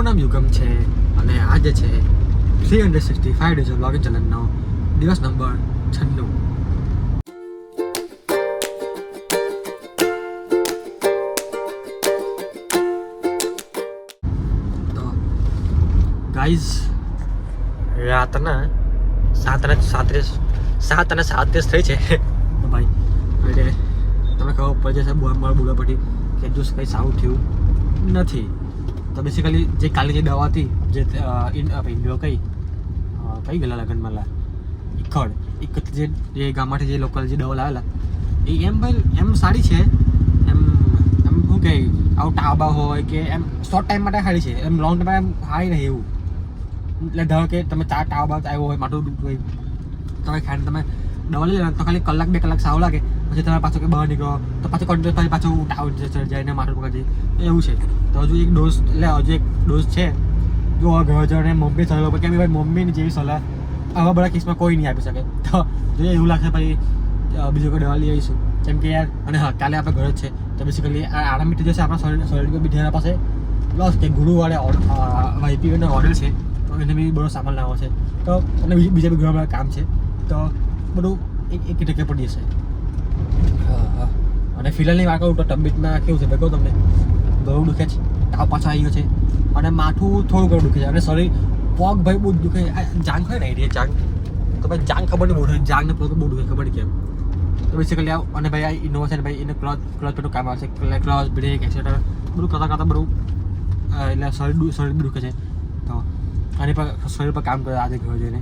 મારું નામ યુગમ છે અને આજે છે 365 ડેઝ વ્લોગિંગ ચેલેન્જનો દિવસ નંબર 96. તો ગાઈઝ રાતના 7:37 થઈ છે. તો ભાઈ એટલે તમે ખબર પડી જશે બોલવા પછી કે જો કંઈ સારું થયું નથી. તો બેસિકલી જે કાલે જે દવા હતી જે ઇન્ડિયો કઈ ગયેલા લગ્નમાં ઇકડ જે ગામમાંથી જે લોકલ જે દવા લાવેલા એ એમ ભાઈ એમ સારી છે એમ શું કહે આવું ટાબા હોય કે એમ શોર્ટ ટાઈમ માટે સારી છે એમ લોંગ ટાઈમ સારી રહે એવું. એટલે ધારો કે તમે ટાબા આવ્યો હોય માથું દુખતું હોય તમે ખાઈને તમે દવા લઈ લો તો ખાલી કલાક 2 કલાક સારું લાગે પછી તમે પાછો કે બહાર નીકળો તો પાછું કન્ટિન્યુઅસ પાછું ટાવ ચડી જાય ને માથું પકડી જાય એવું છે. તો હજુ એક ડોઝ એટલે હજુ એક ડોઝ છે જો ઘર જણે મમ્મી સલાહ કે ભાઈ મમ્મીની જેવી સલાહ આવા બધા કેસમાં કોઈ નહીં આપી શકે. તો જો એવું લાગશે પછી બીજું કોઈ દવા લઈ આવીશું કેમ કે યાર. અને હા કાલે આપણે ઘર જ છે તો બેસિકલી આરામ મીઠી જશે આપણા શરીર બી ધ્યાન પાસે પ્લસ કે ગુરુવાળે વાઈપીઓનો ઓર્ડર છે તો એને બી બધો સામાન લાવવો છે તો અને બીજા બી ઘણા બધા કામ છે તો બધું એક ટકે પડી જશે. હા અને ફિલહાલની વાત કરું તો તબિયતમાં કેવું છે કહું તમને ગળું દુખે છે તાવ પાછો આવી ગયો છે અને માથું થોડું ઘણું દુખે છે અને શરીર પગ ભાઈ બહુ દુખે જાંગ હોય ને એ જાંગ તો ભાઈ જાંગ ખબર નહીં બહુ જાંગ ને પગ બહુ દુખે ખબર નહીં કેમ. તો બેસિકલી આવ અને ભાઈ આ ઇનોવા છે ને ભાઈ એને ક્લચ પેલું કામ આવશે ક્લચ બ્રેક એક્સેટ્રા બધું કરતાં બધું એટલે શરીર બી દુખે છે તો આની પર શરીર પર કામ કરે આજે ઘર જઈને